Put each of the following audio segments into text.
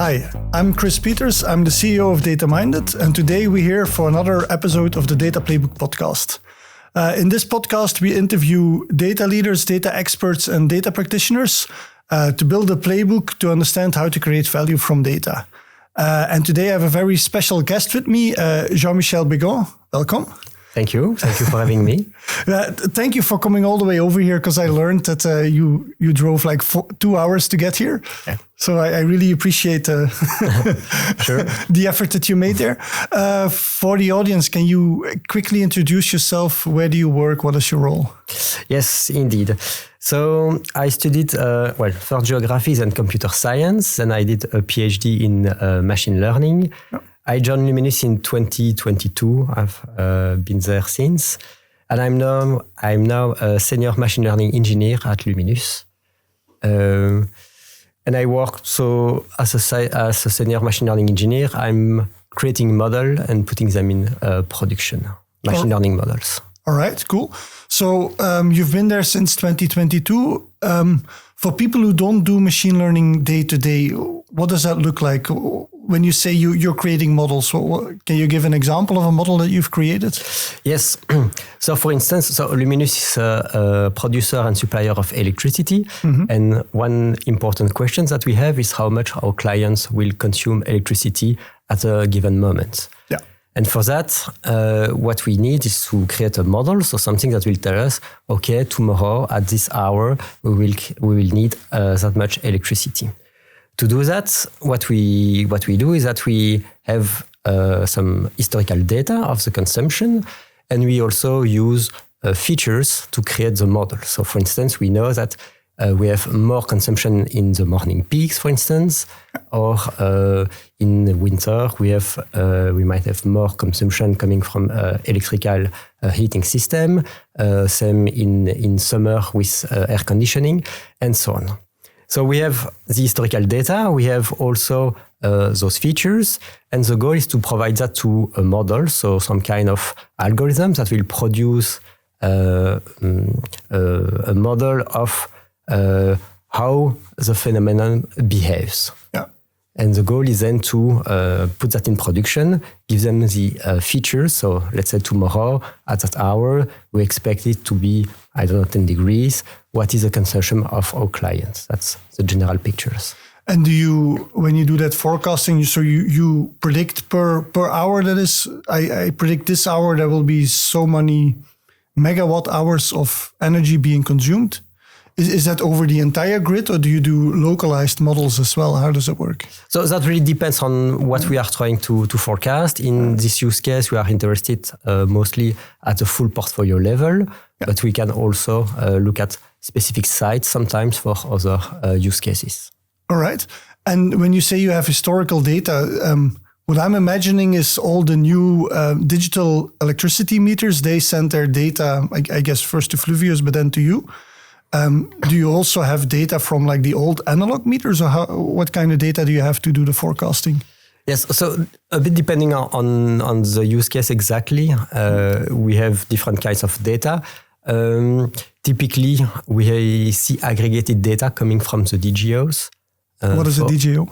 Hi, I'm Kris Peeters. I'm the CEO of Dataminded, and today we're here for another episode of the Data Playbook podcast. In this podcast, we interview data leaders, data experts, and data practitioners to build a playbook to understand how to create value from data. And today I have a very special guest with me, Jean-Michel Begon. Welcome. Thank you. Thank you for having me. Thank you for coming all the way over here, because I learned that you drove like 2 hours to get here. Yeah. So I really appreciate sure. the effort that you made there. For the audience, can you quickly introduce yourself? Where do you work? What is your role? Yes, indeed. So I studied, first geography and computer science, and I did a PhD in machine learning. Oh. I joined Luminus in 2022. I've been there since, and I'm now a senior machine learning engineer at Luminus. And I work as a senior machine learning engineer. I'm creating model and putting them in production, machine learning models. All right, cool. So you've been there since 2022. For people who don't do machine learning day to day, what does that look like? When you say you're creating models, can you give an example of a model that you've created? Yes. So for instance, Luminus is a producer and supplier of electricity. Mm-hmm. And one important question that we have is how much our clients will consume electricity at a given moment. Yeah. And for that, what we need is to create a model, so something that will tell us, okay, tomorrow at this hour, we will need that much electricity. To do that, what we do is that we have some historical data of the consumption, and we also use features to create the model. So for instance, we know that we have more consumption in the morning peaks, for instance, or in the winter we might have more consumption coming from electrical heating system, same in summer with air conditioning, and so on. So we have the historical data, we have also those features, and the goal is to provide that to a model, so some kind of algorithm that will produce a model of how the phenomenon behaves. Yeah. And the goal is then to put that in production, give them the features. So let's say tomorrow at that hour, we expect it to be, 10 degrees. What is the consumption of our clients? That's the general pictures. And when you do that forecasting, so you predict per hour, that is, I predict this hour there will be so many megawatt hours of energy being consumed. Is that over the entire grid, or do you do localized models as well? How does it work? So that really depends on what we are trying to forecast. In this use case, we are interested mostly at the full portfolio level, but we can also look at specific sites sometimes for other use cases. All right. And when you say you have historical data, what I'm imagining is all the new digital electricity meters, they send their data, I guess, first to Fluvius, but then to you. Do you also have data from like the old analog meters, or what kind of data do you have to do the forecasting? Yes, so a bit depending on the use case exactly, we have different kinds of data. Typically, we see aggregated data coming from the DGOs. What is a DGO?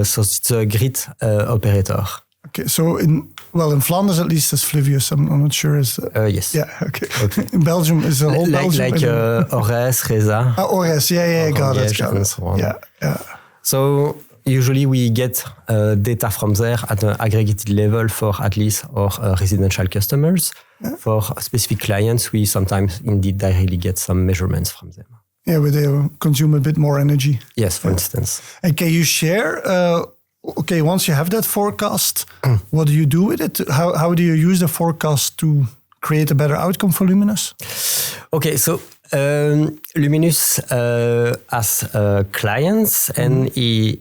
So it's a grid operator. Okay, so in Flanders at least is Fluvius. I'm not sure. Yes. Yeah. Okay. In Belgium is a whole Belgium. Like Ores, Reza. Ores. Yeah. Got it. And so on. Yeah. So usually we get data from there at an aggregated level for at least our residential customers. Yeah. For specific clients, we sometimes indeed directly get some measurements from them. Yeah, where they consume a bit more energy. Yes, for instance. And can you share? Okay, once you have that forecast, what do you do with it? How do you use the forecast to create a better outcome for Luminus? Okay, so Luminus has clients, and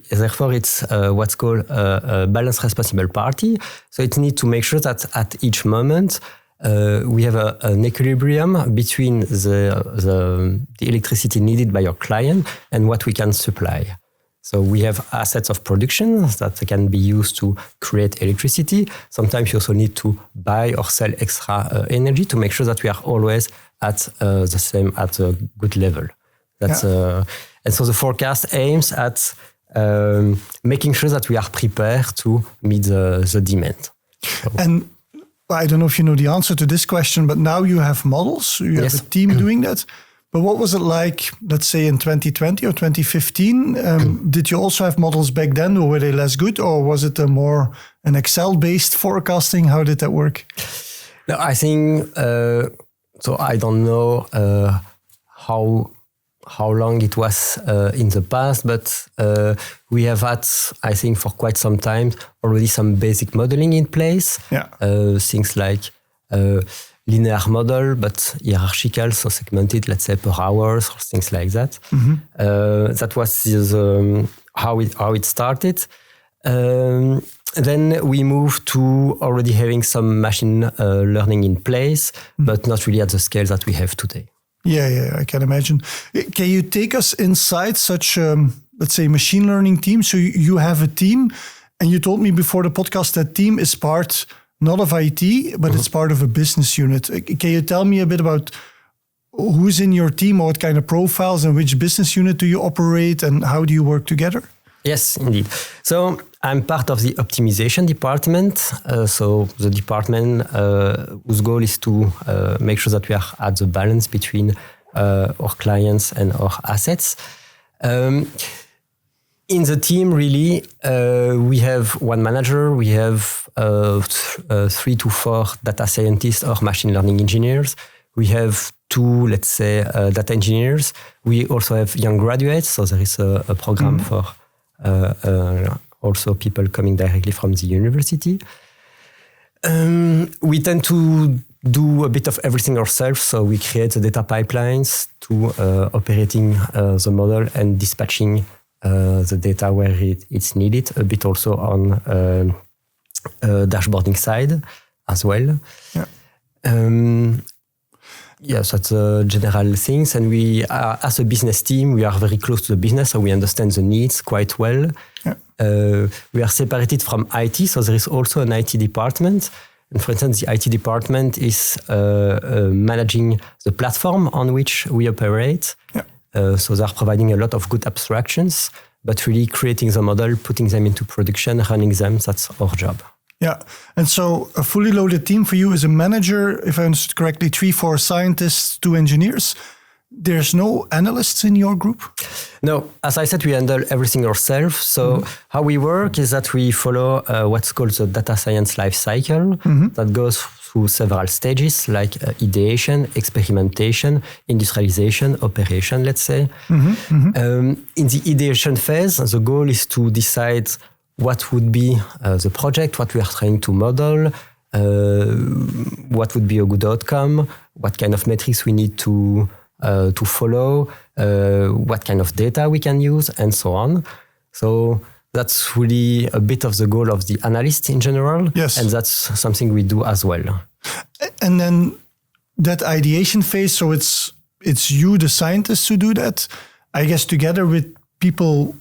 therefore it's what's called a balanced responsible party. So it needs to make sure that at each moment we have an equilibrium between the electricity needed by your client and what we can supply. So we have assets of production that can be used to create electricity. Sometimes you also need to buy or sell extra energy to make sure that we are always at a good level. And so the forecast aims at making sure that we are prepared to meet the demand. So. And I don't know if you know the answer to this question, but now you have models, you have a team doing that. But what was it like, let's say in 2020 or 2015? Did you also have models back then, or were they less good? Or was it more an Excel-based forecasting? How did that work? No, I think, so I don't know how long it was in the past, but we have had, I think, for quite some time already some basic modeling in place. Yeah. Things like linear model, but hierarchical, so segmented, let's say per hours or things like that. That was how it started. Then we moved to already having some machine learning in place, but not really at the scale that we have today. Yeah, I can imagine. Can you take us inside such, let's say, machine learning team? So you have a team, and you told me before the podcast that team is part not of IT, but it's part of a business unit. Can you tell me a bit about who's in your team, or what kind of profiles, and which business unit do you operate, and how do you work together? Yes, indeed. So I'm part of the optimization department. So the department whose goal is to make sure that we are at the balance between our clients and our assets. In the team, really, we have one manager, we have 3 to 4 data scientists or machine learning engineers. We have 2, let's say, data engineers. We also have young graduates, so there is a program for also people coming directly from the university. We tend to do a bit of everything ourselves, so we create the data pipelines to operating the model and dispatching the data where it's needed, a bit also on dashboarding side as well. Yes, that's general things. And we are, as a business team, we are very close to the business, so we understand the needs quite well. We are separated from IT, so there is also an IT department. And for instance, the IT department is managing the platform on which we operate. So they are providing a lot of good abstractions, but really creating the model, putting them into production, running them, that's our job. Yeah. And so a fully loaded team for you is a manager, if I understood correctly, 3-4 scientists, 2 engineers. There's no analysts in your group? No, as I said, we handle everything ourselves. So how we work is that we follow what's called the data science lifecycle that goes through several stages like ideation, experimentation, industrialisation, operation, let's say. In the ideation phase, the goal is to decide what would be the project, what we are trying to model, what would be a good outcome, what kind of metrics we need to follow, what kind of data we can use, and so on. So that's really a bit of the goal of the analyst in general. Yes. And that's something we do as well. And then that ideation phase, so it's you, the scientists, who do that, I guess, together with people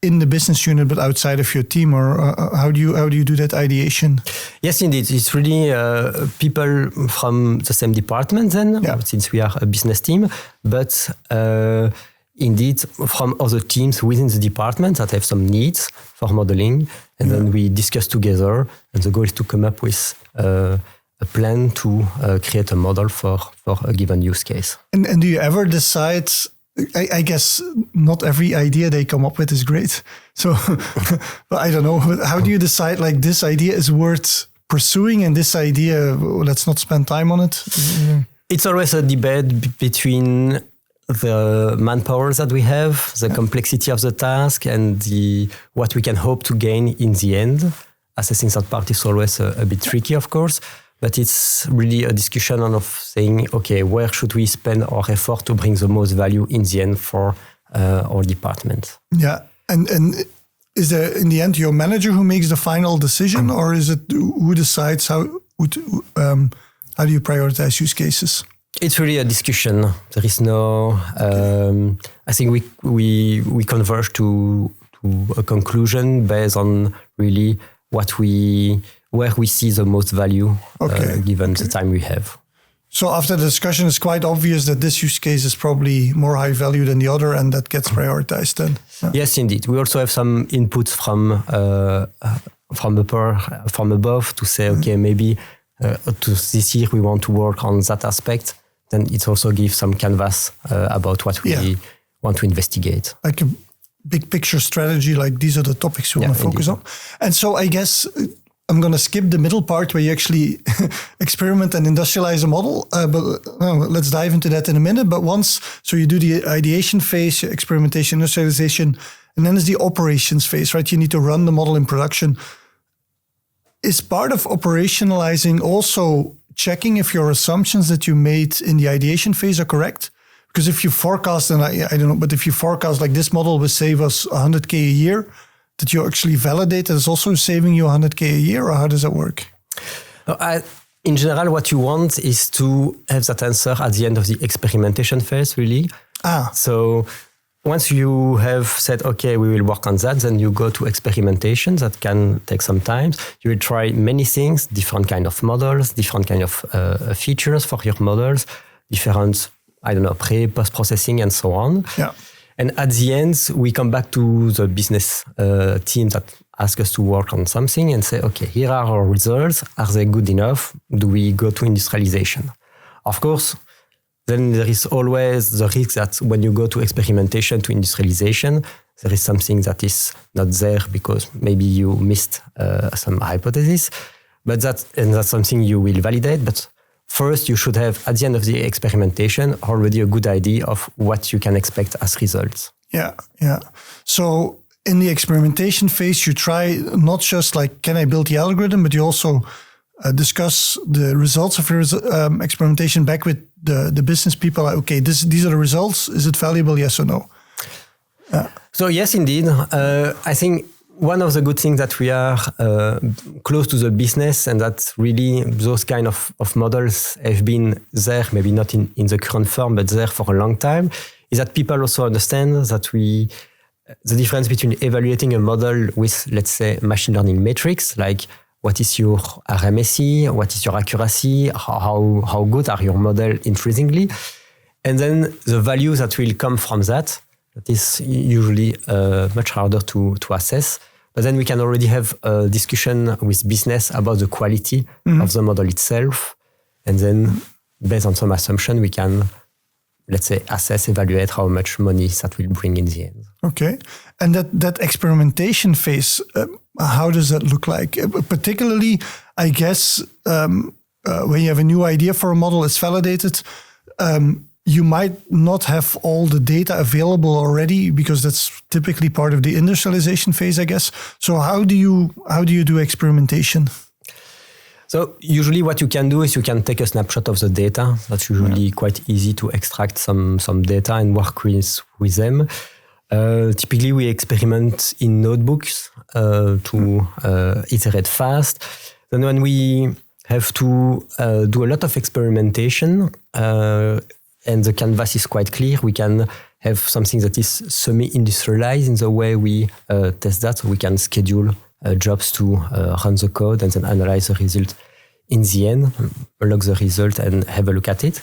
in the business unit, but outside of your team, or how do you do that ideation? Yes, indeed. It's really people from the same department then, since we are a business team, but indeed from other teams within the department that have some needs for modeling. And then we discuss together, and the goal is to come up with a plan to create a model for a given use case. And do you ever decide... I guess not every idea they come up with is great. So, but I don't know. How do you decide, like, this idea is worth pursuing and this idea, let's not spend time on it? It's always a debate between the manpower that we have, the complexity of the task, and what we can hope to gain in the end. Assessing that part is always a bit tricky, of course. But it's really a discussion of saying, okay, where should we spend our effort to bring the most value in the end for our department? Yeah, and is there in the end your manager who makes the final decision, or is it who decides how do you prioritize use cases? It's really a discussion. There is no. I think we converge to a conclusion based on really where we see the most value given the time we have. So after the discussion, it's quite obvious that this use case is probably more high value than the other, and that gets prioritized then. Yeah. Yes, indeed. We also have some inputs from above to say, okay, maybe to this year we want to work on that aspect. Then it also gives some canvas about what we want to investigate. Like a big picture strategy, like these are the topics we want to focus on. And so I guess I'm going to skip the middle part where you actually experiment and industrialize a model. But let's dive into that in a minute. But so you do the ideation phase, experimentation, industrialization, and then there's the operations phase, right? You need to run the model in production. Is part of operationalizing also checking if your assumptions that you made in the ideation phase are correct? Because if you forecast, and I don't know, but if you forecast like this model will save us 100K a year, that you actually validate that it's also saving you 100K a year, or how does that work? In general, what you want is to have that answer at the end of the experimentation phase, really. So once you have said, okay, we will work on that, then you go to experimentation. That can take some time. You will try many things, different kind of models, different kind of features for your models, different, post-processing and so on. Yeah. And at the end, we come back to the business team that ask us to work on something and say, okay, here are our results. Are they good enough? Do we go to industrialization? Of course, then there is always the risk that when you go to experimentation to industrialization, there is something that is not there because maybe you missed some hypothesis, but that's something you will validate. But first, you should have, at the end of the experimentation, already a good idea of what you can expect as results. Yeah. So in the experimentation phase, you try not just like, can I build the algorithm, but you also discuss the results of your experimentation back with the business people. Like, okay, these are the results. Is it valuable? Yes or no? So yes, indeed. I think one of the good things that we are close to the business, and that really those kind of models have been there, maybe not in the current form, but there for a long time, is that people also understand that the difference between evaluating a model with, let's say, machine learning metrics, like what is your RMSE, what is your accuracy, how good are your model increasingly, and then the value that will come from that is usually much harder to assess. But then we can already have a discussion with business about the quality of the model itself. And then based on some assumption, we can, let's say, evaluate how much money that will bring in the end. Okay. And that experimentation phase, how does that look like? Particularly, I guess, when you have a new idea for a model, it's validated, you might not have all the data available already because that's typically part of the industrialization phase, I guess. So how do you do experimentation? So usually what you can do is you can take a snapshot of the data. That's usually quite easy to extract some data and work with them. Typically we experiment in notebooks to iterate fast. Then when we have to do a lot of experimentation, and the canvas is quite clear, we can have something that is semi-industrialized in the way we test that. So we can schedule jobs to run the code and then analyze the result in the end, log the result and have a look at it.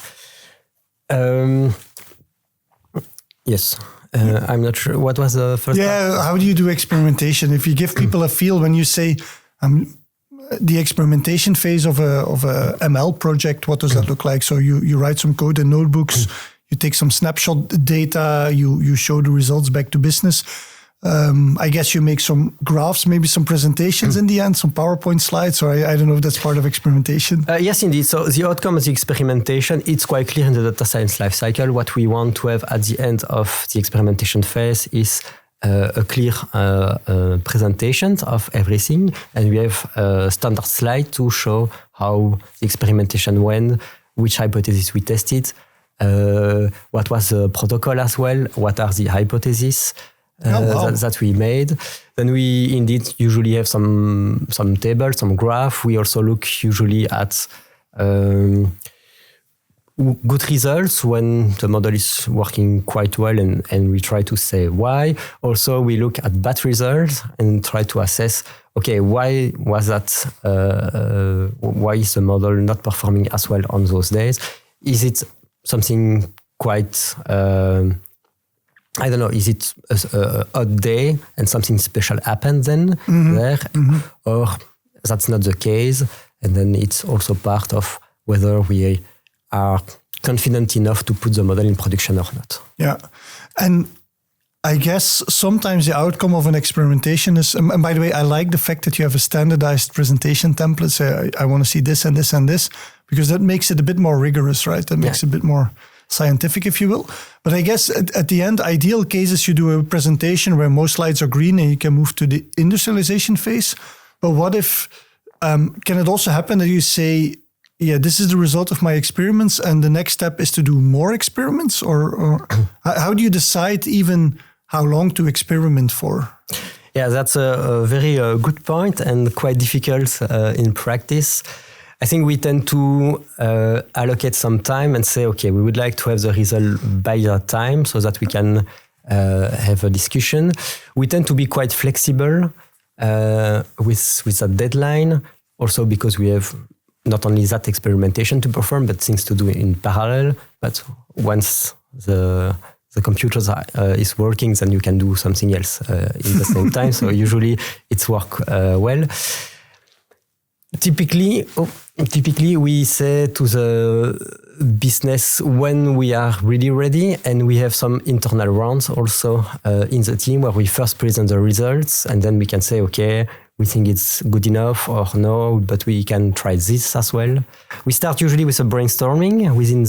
Yes. I'm not sure. What was the first part? How do you do experimentation? If you give people a feel when you say the experimentation phase of a ML project, what does that look like? So you write some code in notebooks, you take some snapshot data, you show the results back to business. I guess you make some graphs, maybe some presentations in the end, some PowerPoint slides, or I don't know if that's part of experimentation. Yes, indeed. So the outcome of the experimentation, it's quite clear in the data science lifecycle. What we want to have at the end of the experimentation phase is a clear presentation of everything. And we have a standard slide to show how the experimentation went, which hypothesis we tested, what was the protocol as well, what are the hypotheses that we made. Then we indeed usually have some tables, some graph. We also look usually at good results when the model is working quite well and we try to say why. Also, we look at bad results and try to assess okay, why was that? Why is the model not performing as well on those days? Is it something quite, I don't know, is it a odd day and something special happened then there? Or that's not the case? And then it's also part of whether we are confident enough to put the model in production or not. Yeah. And I guess sometimes the outcome of an experimentation is, and by the way, I like the fact that you have a standardized presentation template. Say, I want to see this and this and this, because that makes it a bit more rigorous, right? That makes it a bit more scientific, if you will. But I guess at the end, ideal cases, you do a presentation where most slides are green and you can move to the industrialization phase. But what if, can it also happen that you say, yeah, this is the result of my experiments and the next step is to do more experiments? Or how do you decide even how long to experiment for? Yeah, that's a very good point and quite difficult in practice. I think we tend to allocate some time and say, okay, we would like to have the result by that time so that we can have a discussion. We tend to be quite flexible with a deadline, also because we have not only that experimentation to perform, but things to do in parallel. But once the computer is working, then you can do something else in the same time. So usually it's work well. Typically, we say to the business when we are really ready, and we have some internal rounds also in the team where we first present the results, and then we can say, okay, we think it's good enough or no, but we can try this as well. We start usually with a brainstorming within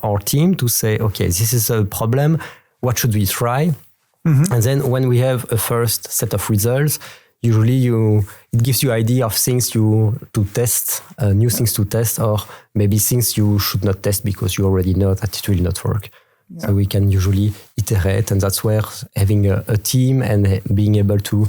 our team to say, okay, this is a problem. What should we try? And then when we have a first set of results, usually it gives you idea of things to test, new things to test, or maybe things you should not test because you already know that it will not work. Yeah. So we can usually iterate, and that's where having a team and being able to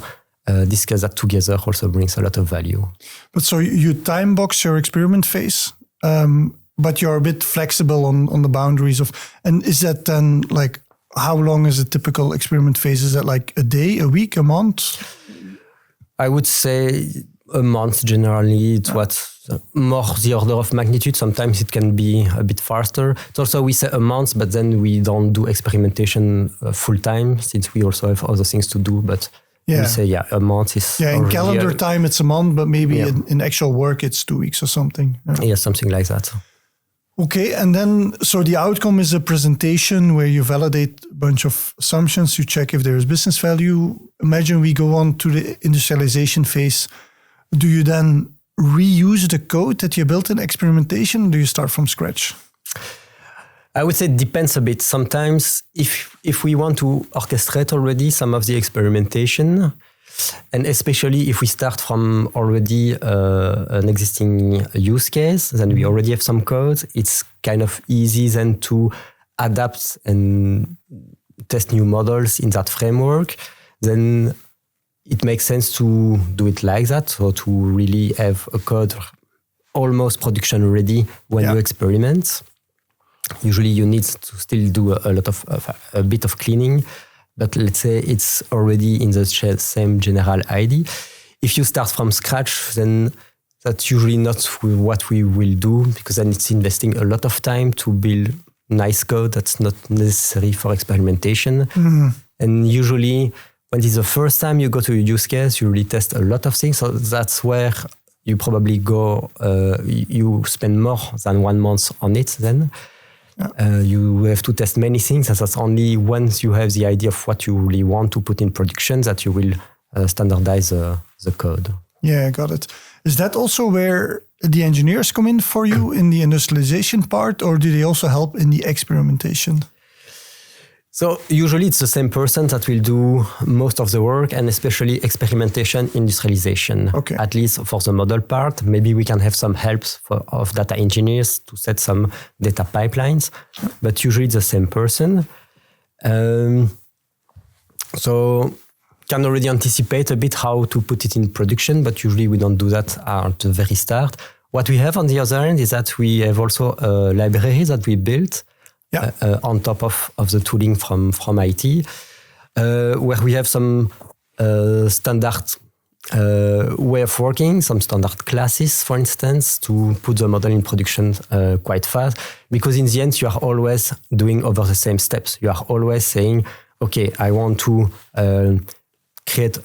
discuss that together also brings a lot of value. But so you time box your experiment phase, but you're a bit flexible on the boundaries of, and is that then like, how long is a typical experiment phase? Is that like a day, a week, a month? I would say a month generally. It's what's more the order of magnitude. Sometimes it can be a bit faster. It's also, we say a month, but then we don't do experimentation full time since we also have other things to do. But we say, a month is... Yeah, in calendar time it's a month, but maybe in actual work it's 2 weeks or something. Yeah, something like that. Okay, and then, so the outcome is a presentation where you validate a bunch of assumptions, you check if there is business value. Imagine we go on to the industrialization phase. Do you then reuse the code that you built in experimentation? Or do you start from scratch? I would say it depends a bit. Sometimes if we want to orchestrate already some of the experimentation, and especially if we start from already an existing use case, then we already have some code. It's kind of easy then to adapt and test new models in that framework. Then it makes sense to do it like that. So to really have a code almost production ready when you experiment. Usually you need to still do a bit of cleaning. But let's say it's already in the same general idea. If you start from scratch, then that's usually not what we will do, because then it's investing a lot of time to build nice code that's not necessary for experimentation. And usually when it's the first time you go to a use case, you really test a lot of things. So that's where you probably go, you spend more than 1 month on it then. You have to test many things, and that's only once you have the idea of what you really want to put in production that you will standardize the code. Yeah, got it. Is that also where the engineers come in for you in the industrialization part, or do they also help in the experimentation? So usually it's the same person that will do most of the work, and especially experimentation, industrialization. Okay. At least for the model part. Maybe we can have some helps of data engineers to set some data pipelines, but usually it's the same person. So can already anticipate a bit how to put it in production, but usually we don't do that at the very start. What we have on the other end is that we have also a library that we built on top of the tooling from IT, where we have some standard way of working, some standard classes, for instance, to put the model in production quite fast. Because in the end, you are always doing over the same steps. You are always saying, okay, I want to create,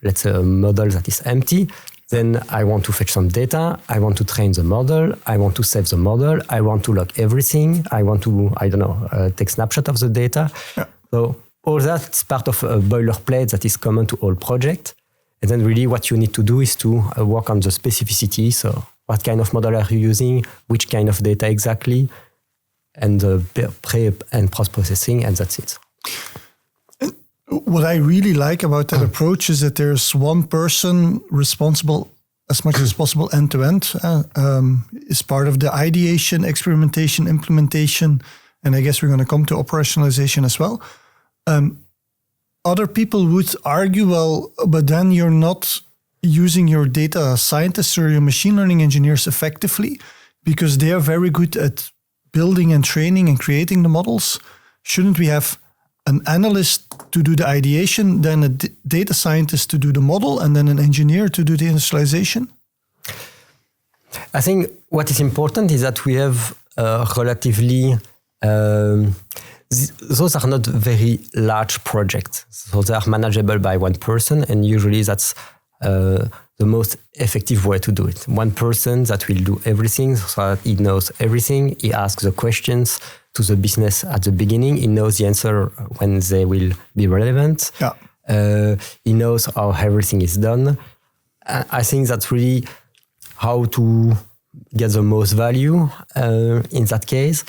let's say, a model that is empty. Then I want to fetch some data. I want to train the model. I want to save the model. I want to log everything. I want to, take snapshot of the data. Yeah. So all that is part of a boilerplate that is common to all projects. And then really what you need to do is to work on the specificity. So what kind of model are you using? Which kind of data exactly? And pre- and post-processing, and that's it. What I really like about that approach is that there's one person responsible as much as possible end-to-end. Is part of the ideation, experimentation, implementation, and I guess we're going to come to operationalization as well. Other people would argue, well, but then you're not using your data scientists or your machine learning engineers effectively because they are very good at building and training and creating the models. Shouldn't we have an analyst to do the ideation, then a data scientist to do the model, and then an engineer to do the industrialization? I think what is important is that we have relatively... those are not very large projects. So they are manageable by one person, and usually that's the most effective way to do it. One person that will do everything, so that he knows everything. He asks the questions to the business at the beginning. He knows the answer when they will be relevant. Yeah. He knows how everything is done. I think that's really how to get the most value in that case.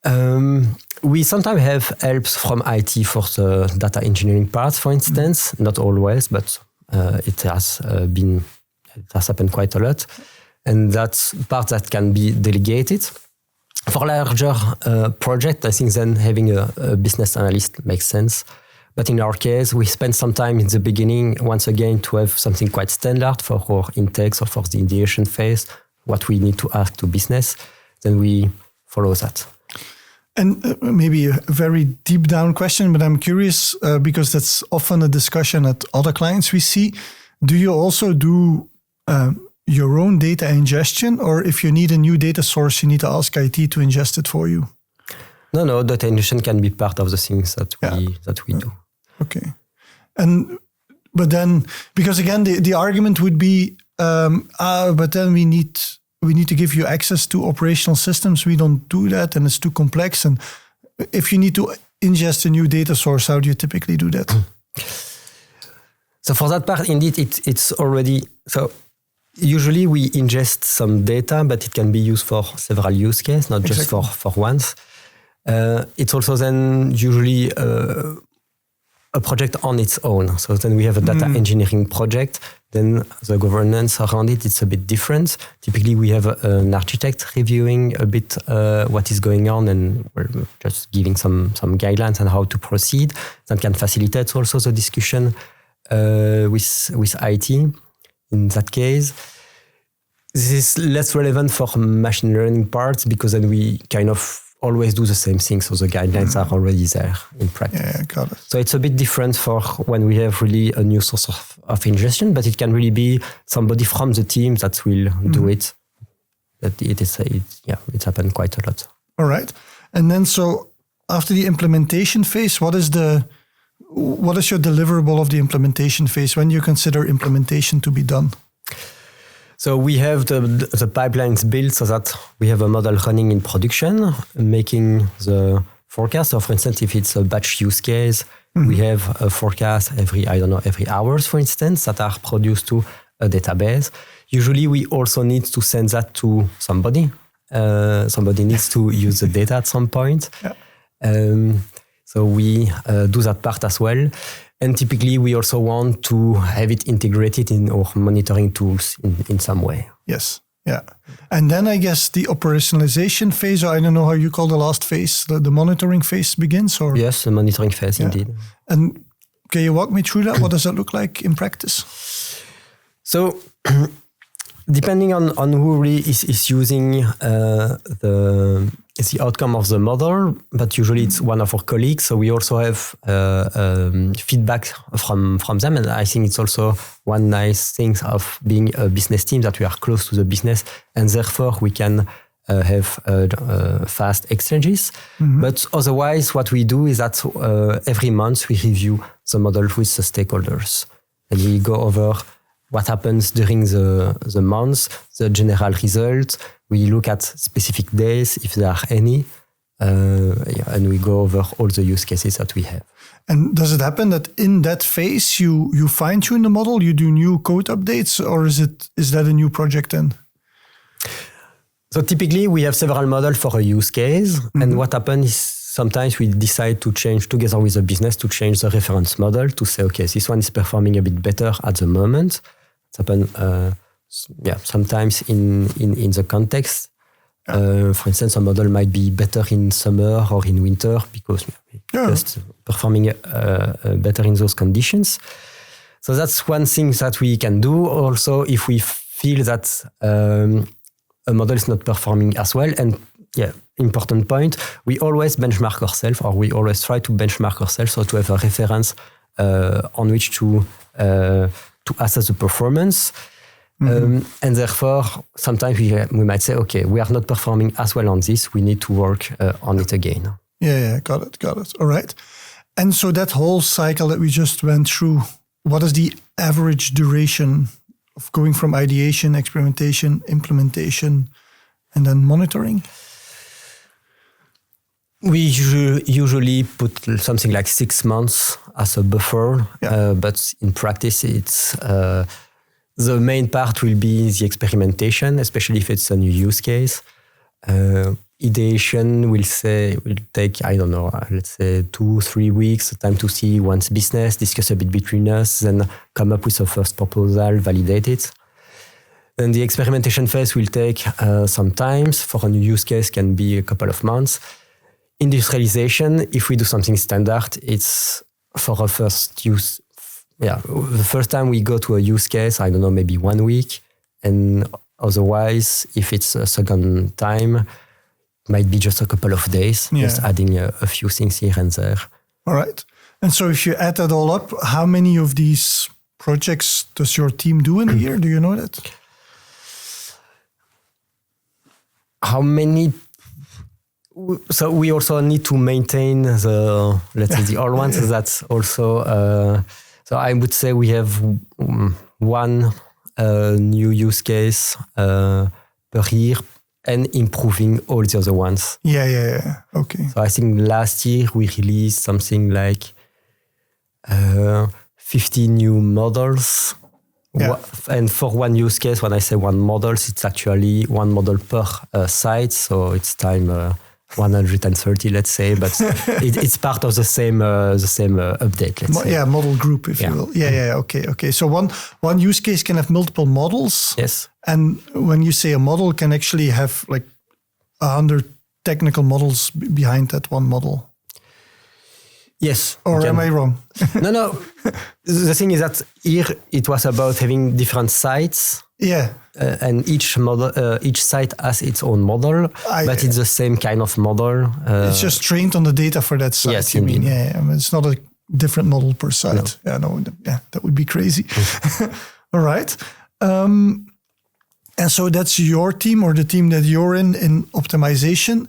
Mm-hmm. We sometimes have helps from IT for the data engineering part, for instance. Mm-hmm. Not always, but it has happened quite a lot. And that's part that can be delegated. For larger project, I think then having a business analyst makes sense. But in our case, we spend some time in the beginning, once again, to have something quite standard for our intakes or for the ideation phase, what we need to ask to business. Then we follow that. And maybe a very deep down question, but I'm curious because that's often a discussion at other clients we see. Do you also do your own data ingestion, or if you need a new data source, you need to ask IT to ingest it for you? No, data ingestion can be part of the things that we do. Okay. But then, because again, the argument would be, but then we need to give you access to operational systems. We don't do that, and it's too complex. And if you need to ingest a new data source, how do you typically do that? So for that part, indeed, it's already so. Usually we ingest some data, but it can be used for several use cases, not just for once. It's also then usually a project on its own. So then we have a data engineering project. Then the governance around it's a bit different. Typically we have an architect reviewing a bit what is going on, and we're just giving some guidelines on how to proceed. That can facilitate also the discussion with IT. In that case, this is less relevant for machine learning parts because then we kind of always do the same thing. So the guidelines are already there in practice. Yeah, got it. So it's a bit different for when we have really a new source of ingestion, but it can really be somebody from the team that will do it. But it's happened quite a lot. All right. And then so after the implementation phase, what is your deliverable of the implementation phase? When do you consider implementation to be done? So we have the pipelines built so that we have a model running in production, making the forecast. So for instance, if it's a batch use case, we have a forecast every hours, for instance, that are produced to a database. Usually we also need to send that to somebody. Somebody needs to use the data at some point. Yeah. So we do that part as well. And typically we also want to have it integrated in our monitoring tools in some way. Yes. Yeah. And then I guess the operationalization phase, or I don't know how you call the last phase, the monitoring phase begins? Or? Yes, the monitoring phase, indeed. And can you walk me through that? What does that look like in practice? So depending on who really is using the the outcome of the model, but usually it's one of our colleagues. So we also have feedback from them. And I think it's also one nice thing of being a business team that we are close to the business, and therefore we can have fast exchanges. But otherwise, what we do is that every month we review the model with the stakeholders. And we go over what happens during the month, the general result. We look at specific days, if there are any, and we go over all the use cases that we have. And does it happen that in that phase you fine-tune the model, you do new code updates, or is that a new project then? So typically we have several models for a use case, and what happens is sometimes we decide to change together with the business to change the reference model to say, okay, this one is performing a bit better at the moment. It's happened, sometimes in the context. For instance, a model might be better in summer or in winter because just performing better in those conditions. So that's one thing that we can do. Also, if we feel that a model is not performing as well, and important point, we always benchmark ourselves, or we always try to benchmark ourselves, so to have a reference on which to assess the performance. And therefore, sometimes we might say, okay, we are not performing as well on this. We need to work on it again. Yeah, got it. All right. And so that whole cycle that we just went through, what is the average duration of going from ideation, experimentation, implementation, and then monitoring? We usually put something like 6 months as a buffer, but in practice, it's the main part will be the experimentation, especially if it's a new use case. Ideation will take, let's say 2-3 weeks, time to see one's business, discuss a bit between us, then come up with a first proposal, validate it. Then the experimentation phase will take some time. For a new use case, can be a couple of months. Industrialization, if we do something standard, it's for a first use. The first time we go to a use case, maybe 1 week. And otherwise, if it's a second time, it might be just a couple of days, just adding a few things here and there. All right. And so if you add that all up, how many of these projects does your team do in a year? Do you know that? How many? So we also need to maintain the old ones. So that's also, so I would say we have one new use case per year and improving all the other ones. Yeah. Okay. So I think last year we released something like 50 new models. Yeah. And for one use case, when I say one model, it's actually one model per site. So it's time 130, let's say, but it's part of the same update. Let's say. Model group, if you will. Yeah. Okay. So one use case can have multiple models. Yes. And when you say a model can actually have like 100 technical models behind that one model. Yes. Or am I wrong? No. The thing is that here it was about having different sites. Yeah. And each site has its own model, but it's the same kind of model. It's just trained on the data for that site. Yes, you indeed. mean? Yeah. I mean, it's not a different model per site. No. That would be crazy. All right. And so that's your team, or the team that you're in optimization.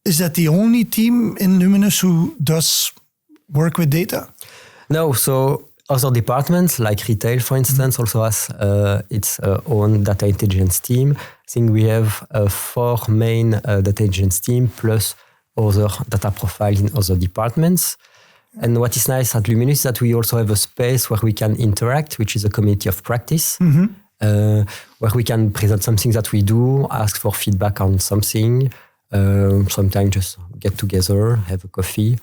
Is that the only team in Luminus who does work with data? No, so other departments like retail, for instance, also has its own data intelligence team. I think we have 4 main data intelligence team plus other data profile in other departments. And what is nice at Luminus is that we also have a space where we can interact, which is a community of practice, where we can present something that we do, ask for feedback on something, sometimes just get together, have a coffee,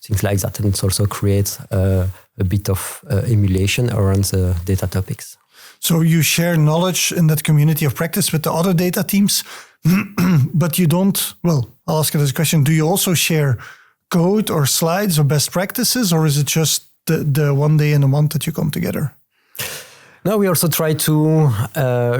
things like that. And it also creates a bit of emulation around the data topics. So you share knowledge in that community of practice with the other data teams, but you don't, I'll ask you this question. Do you also share code or slides or best practices, or is it just the one day in a month that you come together? No, we also try to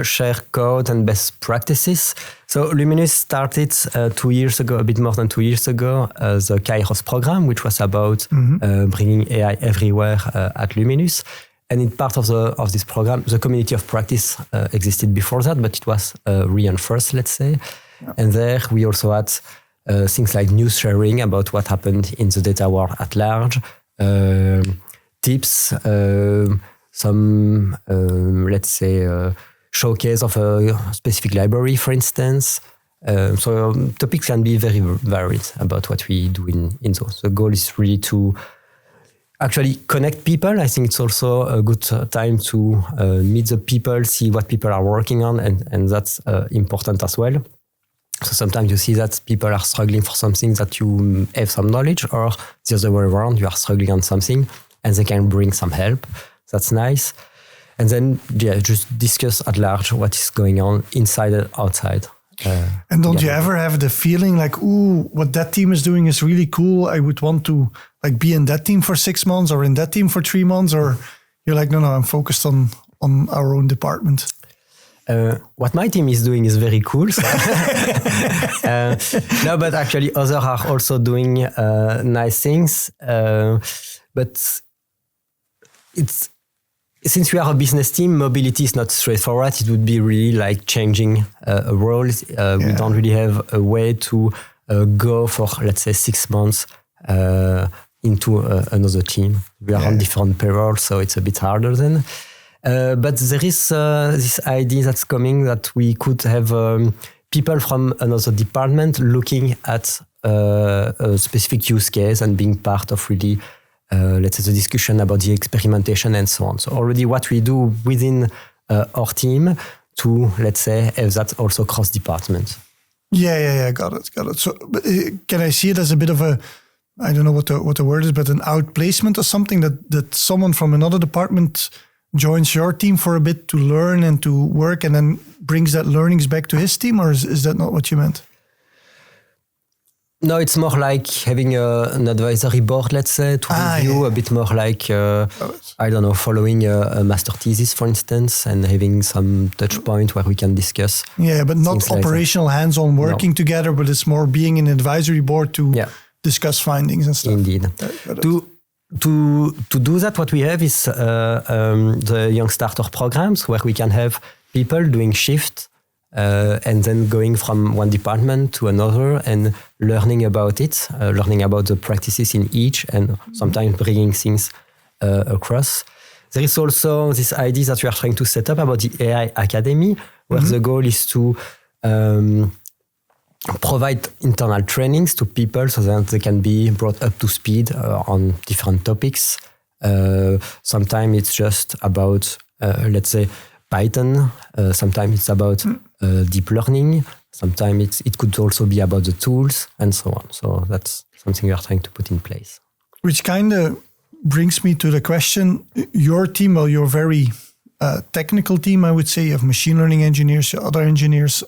share code and best practices. So Luminus started 2 years ago, a bit more than 2 years ago, the Kairos program, which was about bringing AI everywhere at Luminus. And in part of this program, the community of practice existed before that, but it was reinforced, let's say. Yeah. And there we also had things like news sharing about what happened in the data world at large, tips, some, let's say, showcase of a specific library, for instance. So topics can be very varied about what we do in those. The goal is really to actually connect people. I think it's also a good time to meet the people, see what people are working on, and that's important as well. So sometimes you see that people are struggling for something that you have some knowledge, or the other way around, you are struggling on something and they can bring some help. That's nice. And then, just discuss at large what is going on inside and outside. And don't you ever have the feeling like, ooh, what that team is doing is really cool. I would want to like be in that team for 6 months or in that team for 3 months, or you're like, no, I'm focused on our own department. What my team is doing is very cool. So no, but actually others are also doing nice things. But since we are a business team, mobility is not straightforward. It would be really like changing a role. We don't really have a way to go for, let's say, 6 months into another team. We are on different payrolls, so it's a bit harder then. But there is this idea that's coming that we could have people from another department looking at a specific use case and being part of really, let's say, the discussion about the experimentation and so on. So already what we do within our team to, let's say, have that also cross-department. Yeah, got it. So can I see it as a bit of a, I don't know what the word is, but an outplacement or something that someone from another department joins your team for a bit to learn and to work and then brings that learnings back to his team, or is that not what you meant? No, it's more like having an advisory board, let's say, to review, a bit more like, I don't know, following a master thesis, for instance, and having some touch point where we can discuss. Yeah, but not operational hands-on working together, but it's more being an advisory board to discuss findings and stuff. Indeed. To do that, what we have is the Young Starter programs where we can have people doing shift and then going from one department to another and learning about it, learning about the practices in each and sometimes bringing things across. There is also this idea that we are trying to set up about the AI Academy, where the goal is to provide internal trainings to people so that they can be brought up to speed on different topics. Sometimes it's just about, let's say, Python. Sometimes it's about deep learning. Sometimes it could also be about the tools and so on. So that's something we are trying to put in place. Which kind of brings me to the question, your team, well, you're very technical team, I would say. You have machine learning engineers, other engineers,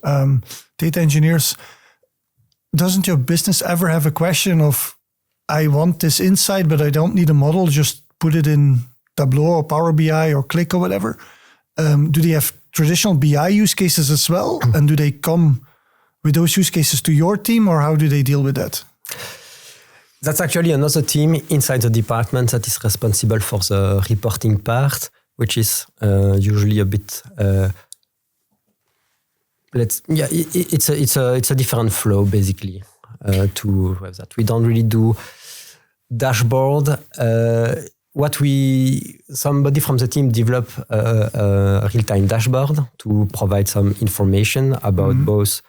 data engineers. Doesn't your business ever have a question of, I want this insight, but I don't need a model, just put it in Tableau or Power BI or Click or whatever? Do they have traditional BI use cases as well? And do they come with those use cases to your team, or how do they deal with that? That's actually another team inside the department that is responsible for the reporting part, which is usually a bit... it's a different flow basically to have that. We don't really do dashboard. Somebody from the team develop a real-time dashboard to provide some information about both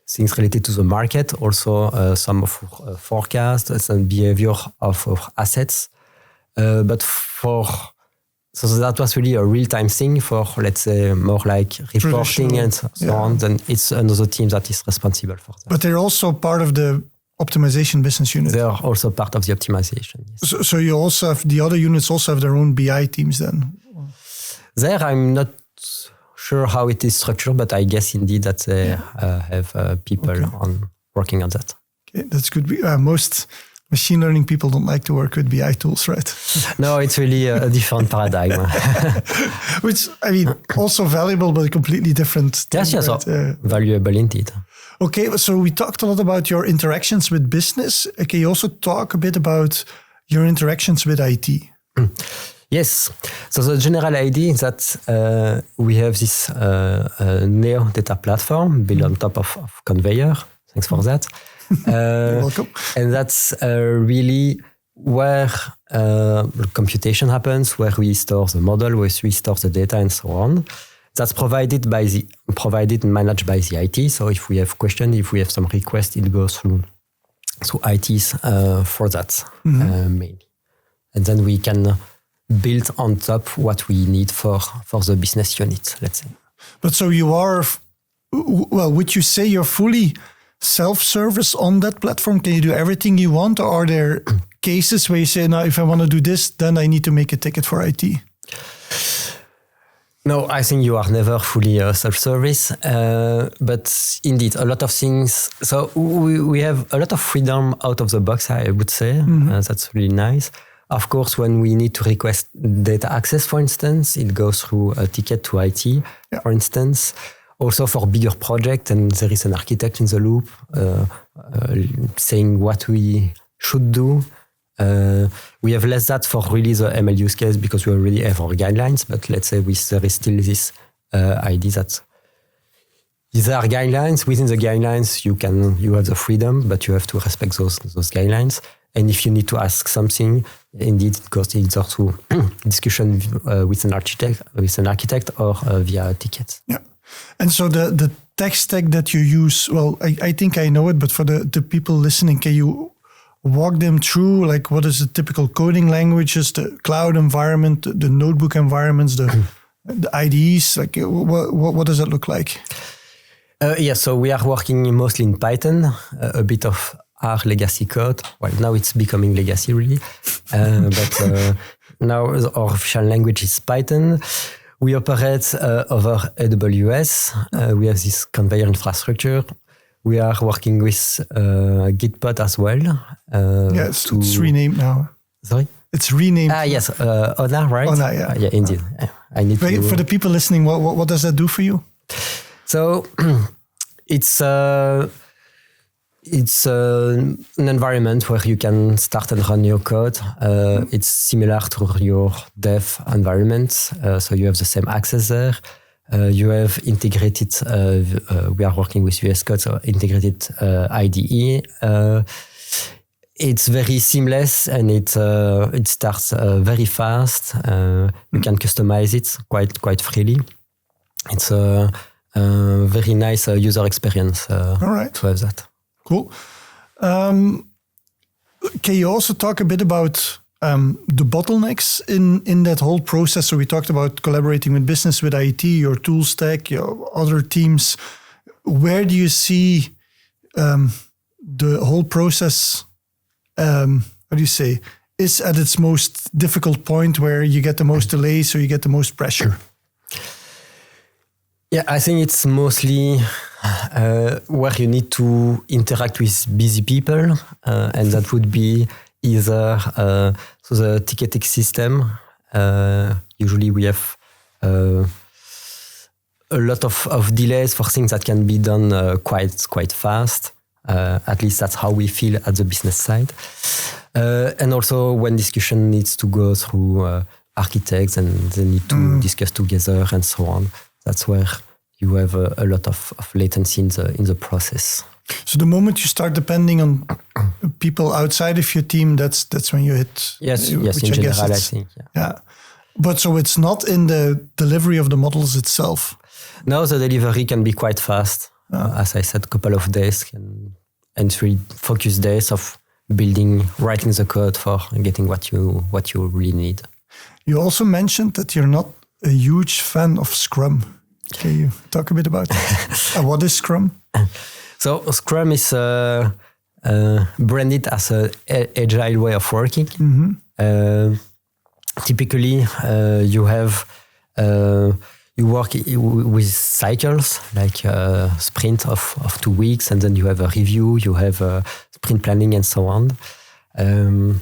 things related to the market, also some of forecasts and behavior of assets. So that was really a real-time thing for, let's say, more like reporting and so on. Then it's another team that is responsible for that. But they're also part of the optimization business unit. They are also part of the optimization. Yes. So you also have, the other units also have their own BI teams then? There, I'm not sure how it is structured, but I guess indeed that they have people working on that. Okay, that's good. machine learning people don't like to work with BI tools, right? No, it's really a different paradigm. Which, I mean, also valuable, but a completely different thing, Yes, right? Valuable indeed. Okay, so we talked a lot about your interactions with business. Can you also talk a bit about your interactions with IT? Yes. So the general idea is that we have this Neo data platform built on top of Conveyor. Thanks for that. You're welcome. And that's really where computation happens, where we store the model, where we store the data, and so on. That's provided and managed by the IT. So if we have questions, if we have some requests, it goes through ITs for that mainly. And then we can build on top what we need for the business unit, let's say. But so you are, well, would you say you're fully self-service on that platform? Can you do everything you want? Or are there cases where you say, now, if I want to do this, then I need to make a ticket for IT? No, I think you are never fully self-service. But indeed, a lot of things. So we have a lot of freedom out of the box, I would say. That's really nice. Of course, when we need to request data access, for instance, it goes through a ticket to IT, for instance. Also for bigger projects, and there is an architect in the loop saying what we should do. We have less that for really the ML use case because we already have our guidelines. But let's say there is still this idea that there are guidelines. Within the guidelines, you have the freedom, but you have to respect those guidelines. And if you need to ask something, indeed, it goes either through discussion with an architect or via tickets. Yeah. And so the tech stack that you use, well, I think I know it, but for the people listening, can you walk them through, like, what is the typical coding languages, the cloud environment, the notebook environments, the IDEs? Like, what does that look like? So we are working mostly in Python, a bit of our legacy code. Well, now it's becoming legacy, really. But now our official language is Python. We operate over AWS. We have this Conveyor infrastructure. We are working with Gitbot as well. Yes, it's renamed now. Sorry? It's renamed. Yes, Ona, right? Ona, yeah. Yeah, indeed. I need to... For the people listening, what does that do for you? So it's an environment where you can start and run your code. It's similar to your dev environment. So you have the same access there. You have integrated, we are working with VS Code, so integrated IDE. It's very seamless and it starts very fast. You can customize it quite freely. It's a very nice user experience All right. to have that. Cool. Can you also talk a bit about the bottlenecks in that whole process? So we talked about collaborating with business, with IT, your tool stack, your other teams. Where do you see the whole process, is at its most difficult point where you get the most delays or you get the most pressure? Yeah, I think it's mostly where you need to interact with busy people, and that would be either the ticketing system. Usually we have a lot of delays for things that can be done quite fast. At least that's how we feel at the business side. And also when discussion needs to go through architects and they need to discuss together and so on. That's where you have a lot of latency in the process. So the moment you start depending on people outside of your team, that's when you hit. Yes, in general, I think. Yeah. But so it's not in the delivery of the models itself. No, the delivery can be quite fast. As I said, a couple of days and 3 focus days of writing the code for getting what you really need. You also mentioned that you're not a huge fan of Scrum. Can you talk a bit about that? What is Scrum? So Scrum is branded as an agile way of working. Typically, you work with cycles, like a sprint of 2 weeks, and then you have a review, you have a sprint planning, and so on. On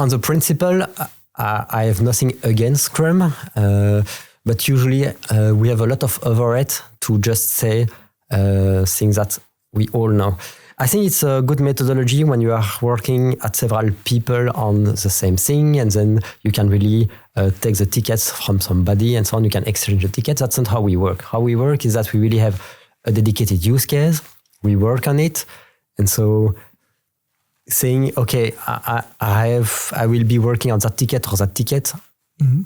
the principle, I have nothing against Scrum, but usually we have a lot of overhead to just say things that we all know. I think it's a good methodology when you are working at several people on the same thing, and then you can really take the tickets from somebody and so on. You can exchange the tickets. That's not how we work. How we work is that we really have a dedicated use case. We work on it. And so saying, okay, I will be working on that ticket or that ticket,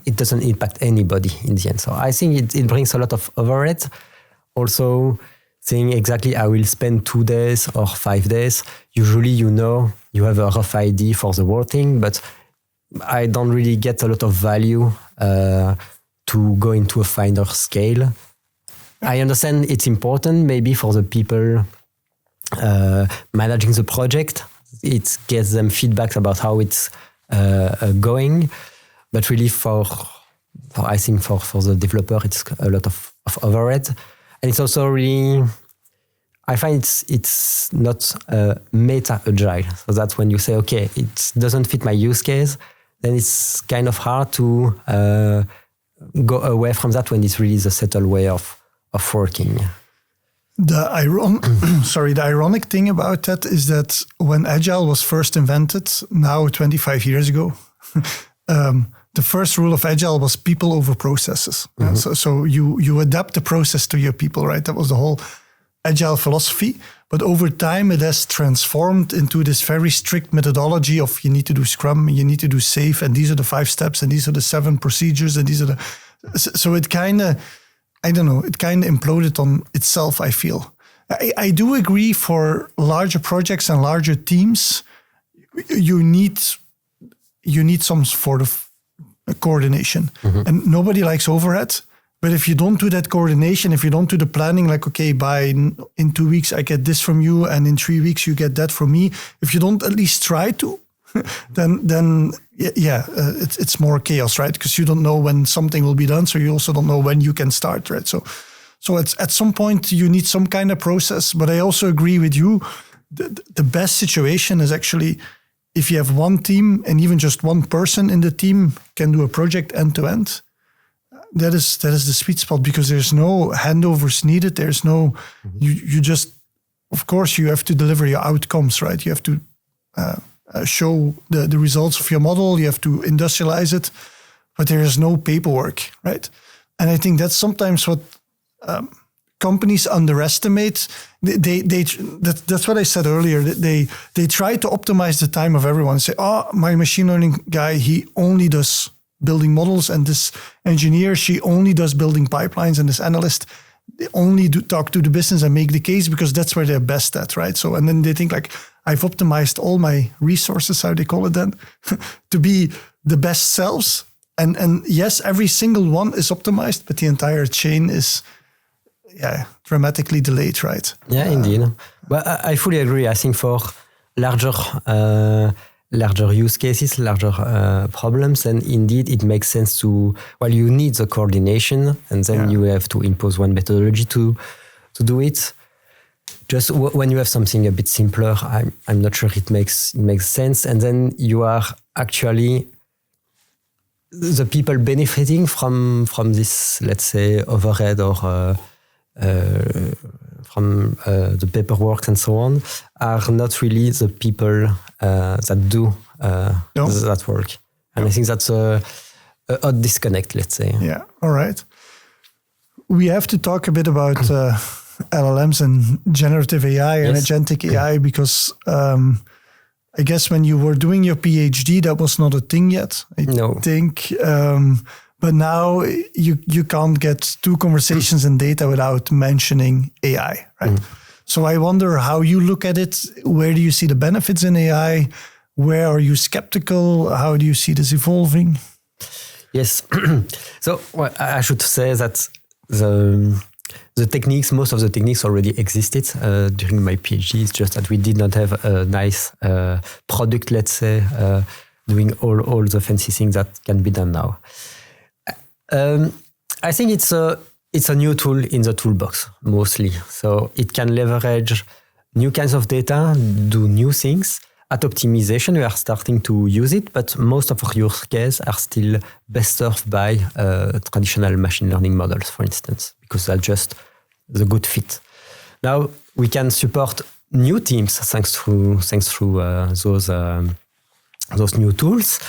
it doesn't impact anybody in the end. So I think it brings a lot of overhead. Also, saying exactly I will spend 2 days or 5 days. Usually, you have a rough idea for the whole thing, but I don't really get a lot of value to go into a finer scale. I understand it's important maybe for the people managing the project. It gets them feedback about how it's going, but really I think for the developer, it's a lot of overhead. And it's also really, I find it's not meta-agile. So that's when you say, okay, it doesn't fit my use case, then it's kind of hard to go away from that when it's really the settled way of working. The ironic thing about that is that when Agile was first invented, now 25 years ago, the first rule of Agile was people over processes. So you adapt the process to your people, right? That was the whole Agile philosophy. But over time, it has transformed into this very strict methodology of you need to do Scrum, you need to do SAFe, and these are the 5 steps, and these are the 7 procedures, and these are the... So it kind of, I don't know, it kind of imploded on itself, I feel. I do agree for larger projects and larger teams, you need some sort of coordination. And nobody likes overhead. But if you don't do that coordination, if you don't do the planning, like, okay, in 2 weeks, I get this from you, and in 3 weeks, you get that from me. If you don't at least try to, then it's more chaos, right? Because you don't know when something will be done. So you also don't know when you can start, right? So it's, at some point, you need some kind of process. But I also agree with you. The best situation is actually if you have one team and even just one person in the team can do a project end to end. That is the sweet spot, because there's no handovers needed. There's no, you just, of course, you have to deliver your outcomes, right? You have to show the results of your model. You have to industrialize it, but there is no paperwork, right? And I think that's sometimes what companies underestimate. That's what I said earlier. They try to optimize the time of everyone. Say, my machine learning guy, he only does building models, and this engineer, she only does building pipelines, and this analyst, they only talk to the business and make the case because that's where they're best at, right? So, and then they think like, I've optimized all my resources, how they call it then, to be the best selves. And yes, every single one is optimized, but the entire chain is dramatically delayed, right? Yeah, indeed. Well, I fully agree. I think for larger use cases, larger problems, and indeed it makes sense to, you need the coordination, and then you have to impose one methodology to do it. Just when you have something a bit simpler, I'm not sure it makes sense, and then you are actually the people benefiting from this, let's say, overhead or from the paperwork and so on, are not really the people that do that work. And I think that's a disconnect, let's say. Yeah, all right. We have to talk a bit about LLMs and generative AI and agentic AI, because I guess when you were doing your PhD, that was not a thing yet, I think. But now you can't get 2 conversations in data without mentioning AI, right? So I wonder how you look at it. Where do you see the benefits in AI? Where are you skeptical? How do you see this evolving? Yes. So I should say that the techniques, most of the techniques already existed during my PhD. It's just that we did not have a nice product, let's say, doing all the fancy things that can be done now. I think it's a new tool in the toolbox, mostly. So it can leverage new kinds of data, do new things. at optimization, we are starting to use it, but most of our use cases are still best served by traditional machine learning models, for instance, because that's just the good fit. Now we can support new teams thanks through those new tools,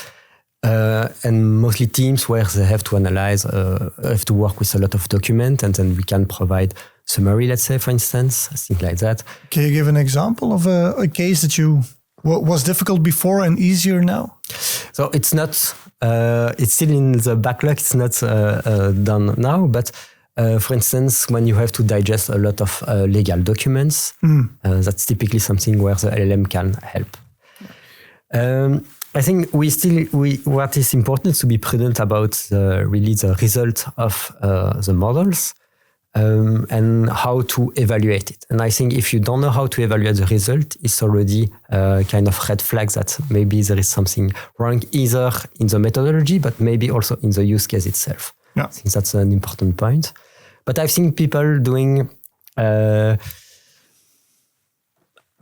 and mostly teams where they have to analyze, have to work with a lot of document, and then we can provide summary, let's say, for instance, things like that. Can you give an example of a case that was difficult before and easier now? So it's not, it's still in the backlog. It's not done now, but for instance, when you have to digest a lot of legal documents, that's typically something where the LLM can help. I think what is important is to be prudent about really the result of the models and how to evaluate it. And I think if you don't know how to evaluate the result, it's already kind of red flag that maybe there is something wrong either in the methodology, but maybe also in the use case itself. Yeah. I think that's an important point. But I've seen people doing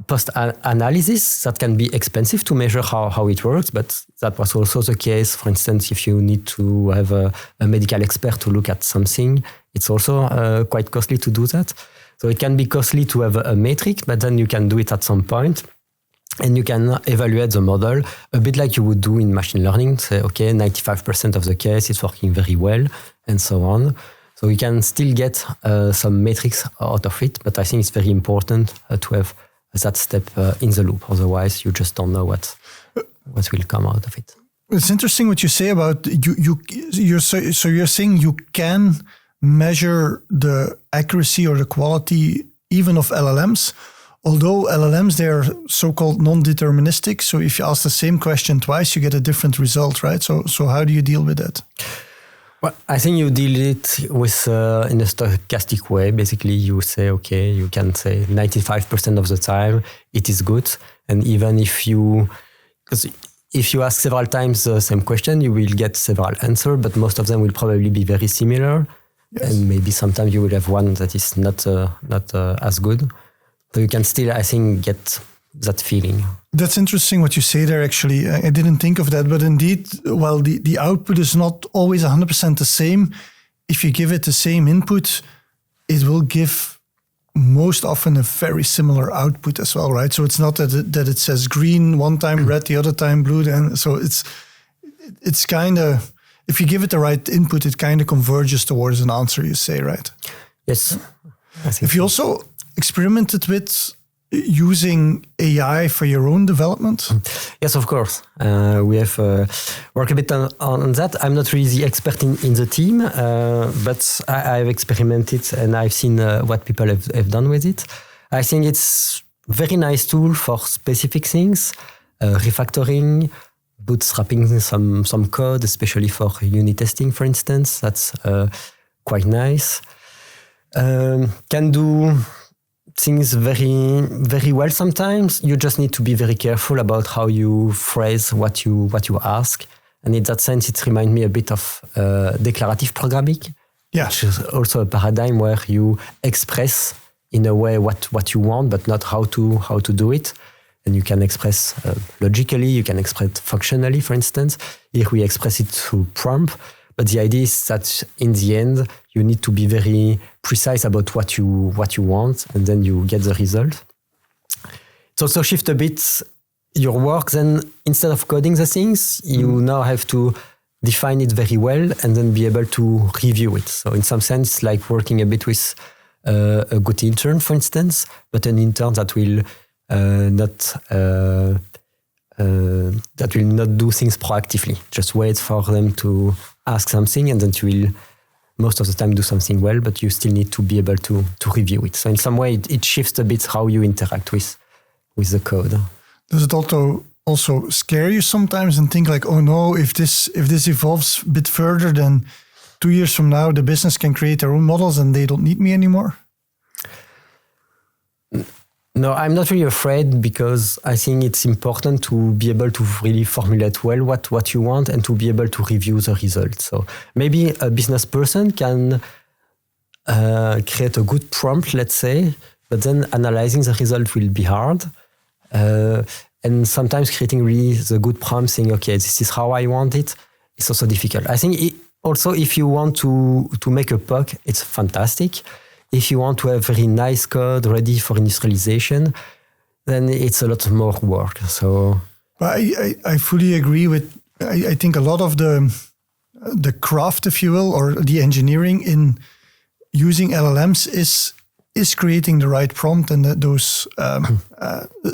post-analysis that can be expensive to measure how it works, but that was also the case. For instance, if you need to have a medical expert to look at something, it's also quite costly to do that. So it can be costly to have a metric, but then you can do it at some point, and you can evaluate the model a bit like you would do in machine learning. Say, okay, 95% of the case is working very well, and so on. So you can still get some metrics out of it, but I think it's very important to have that step in the loop. Otherwise, you just don't know what will come out of it. It's interesting what you say about you're saying you can measure the accuracy or the quality even of LLMs, although LLMs, they're so-called non-deterministic. So if you ask the same question twice, you get a different result, right? So how do you deal with that? Well, I think you deal it with in a stochastic way. Basically, you say, okay, you can say 95% of the time it is good. And even if you ask several times the same question, you will get several answers, but most of them will probably be very similar. Yes. And maybe sometimes you will have one that is not as good. So you can still, I think, get that feeling. That's interesting what you say there, actually. I didn't think of that, but indeed, well, the output is not always 100% the same. If you give it the same input, it will give most often a very similar output as well, right? So it's not that it says green one time, red the other time, blue. And so it's kind of, if you give it the right input, it kind of converges towards an answer, you say, right? Yes. If you also experimented with using AI for your own development? Yes, of course. We have worked a bit on that. I'm not really the expert in the team, but I've experimented and I've seen what people have done with it. I think it's a very nice tool for specific things, refactoring, bootstrapping some code, especially for unit testing, for instance. That's quite nice. Can do things very, very well sometimes. You just need to be very careful about how you phrase what you ask. And in that sense, it reminds me a bit of declarative programming. Yeah. Which is also a paradigm where you express in a way what you want, but not how to do it. And you can express logically, you can express functionally, for instance. Here we express it through prompt. But the idea is that in the end, you need to be very precise about what you want, and then you get the result. It also shifts a bit your work. Then instead of coding the things, you now have to define it very well and then be able to review it. So in some sense, it's like working a bit with a good intern, for instance, but an intern that will not do things proactively. Just wait for them to ask something, and then you will most of the time do something well, but you still need to be able to review it. So in some way, it shifts a bit how you interact with the code. Does it also scare you sometimes and think like, oh no, if this evolves a bit further, then 2 years from now, the business can create their own models and they don't need me anymore? No, I'm not really afraid, because I think it's important to be able to really formulate well what you want and to be able to review the results. So maybe a business person can create a good prompt, let's say, but then analyzing the result will be hard. And And sometimes creating really the good prompt, saying, okay, this is how I want it, it's also difficult. I think also if you want to make a POC, it's fantastic. If you want to have very nice code ready for industrialization, then it's a lot more work. So I fully agree with, I think a lot of the craft, if you will, or the engineering in using LLMs is creating the right prompt and those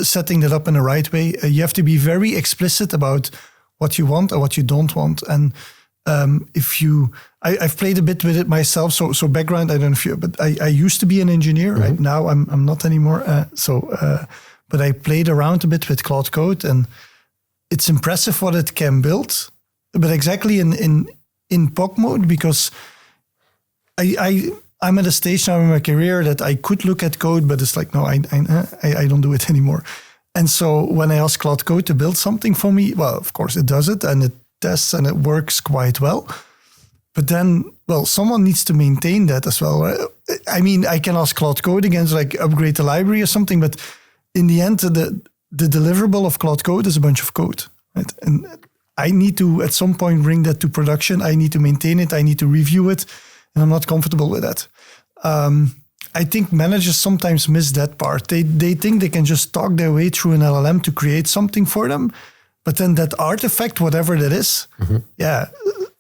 setting that up in the right way. You have to be very explicit about what you want or what you don't want. And I've played a bit with it myself. So background, I don't know if you, but I used to be an engineer. Right now, I'm not anymore. But I played around a bit with Cloud Code, and it's impressive what it can build. But exactly in POC mode, because I'm at a stage now in my career that I could look at code, but it's like, no, I don't do it anymore. And so when I ask Cloud Code to build something for me, well, of course it does it, and it tests and it works quite well. But then, well, someone needs to maintain that as well. Right? I mean, I can ask Cloud Code again, like upgrade the library or something, but in the end, the deliverable of Cloud Code is a bunch of code. Right? And I need to, at some point, bring that to production. I need to maintain it. I need to review it. And I'm not comfortable with that. I think managers sometimes miss that part. They think they can just talk their way through an LLM to create something for them. But then that artifact, whatever that is,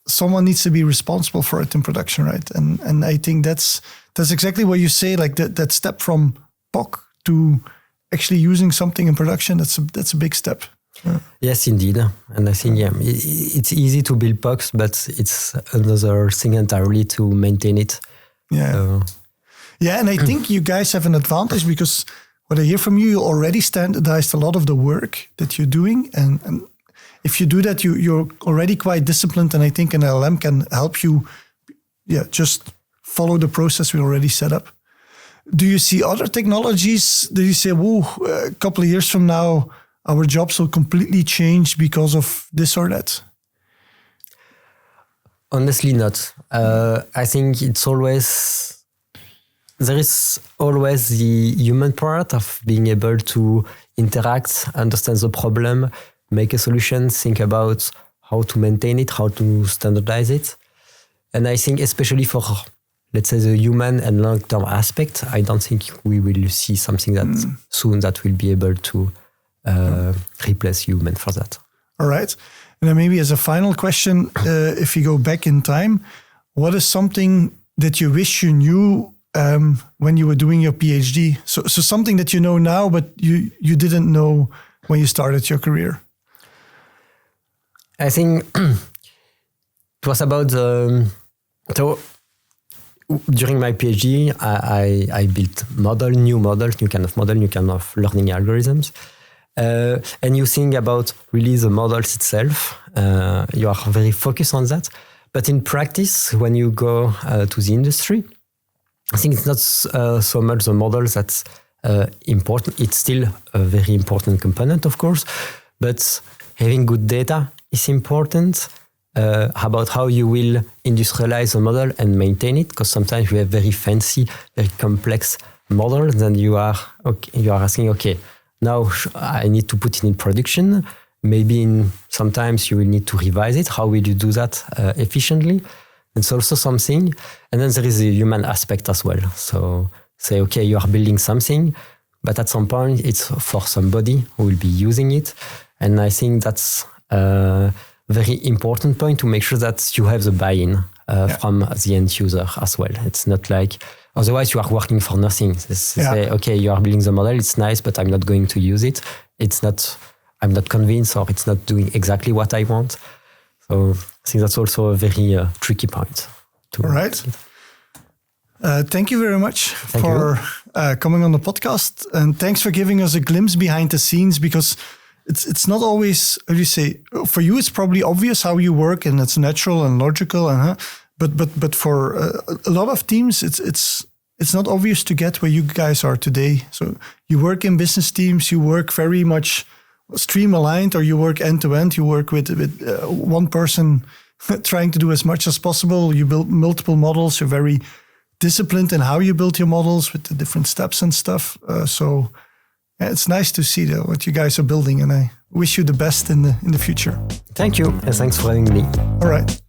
someone needs to be responsible for it in production, right? And I think that's exactly what you say, like that step from POC to actually using something in production, that's a big step. Yeah. Yes, indeed. And I think, it's easy to build POCs, but it's another thing entirely to maintain it. Yeah. Yeah, and I think you guys have an advantage because what I hear from you, you already standardized a lot of the work that you're doing. And if you do that, you're already quite disciplined. And I think an LLM can help you, just follow the process we already set up. Do you see other technologies that you say, a couple of years from now, our jobs will completely change because of this or that? Honestly, not. I think there is always the human part of being able to interact, understand the problem, make a solution, think about how to maintain it, how to standardize it. And I think especially for, let's say, the human and long-term aspect, I don't think we will see something that soon that will be able to replace human for that. All right. And then maybe as a final question, if you go back in time, what is something that you wish you knew when you were doing your PhD? So something that you know now, but you didn't know when you started your career. I think it was about so during my PhD, I built new kind of learning algorithms. And you think about really the models itself. You are very focused on that. But in practice, when you go to the industry, I think it's not so much the models that's important. It's still a very important component, of course. But having good data is important. About how you will industrialize a model and maintain it, because sometimes you have very fancy, very complex models, and you are asking, okay, now I need to put it in production. Maybe sometimes you will need to revise it. How will you do that efficiently? It's also something. And then there is the human aspect as well. So say, okay, you are building something, but at some point it's for somebody who will be using it. And I think that's a very important point to make sure that you have the buy-in from the end user as well. It's not like, otherwise you are working for nothing. Say, okay, you are building the model, it's nice, but I'm not going to use it. I'm not convinced, or it's not doing exactly what I want. So I think that's also a very tricky point. All right. Thank you very much for coming on the podcast. And thanks for giving us a glimpse behind the scenes, because it's not always, how do you say, for you it's probably obvious how you work and it's natural and logical, but for a lot of teams it's not obvious to get where you guys are today. So you work in business teams, you work very much stream aligned, or you work end to end. You work with one person trying to do as much as possible. You build multiple models. You're very disciplined in how you build your models with the different steps and stuff. So It's nice to see what you guys are building, and I wish you the best in the future. Thank you, and thanks for having me. All right.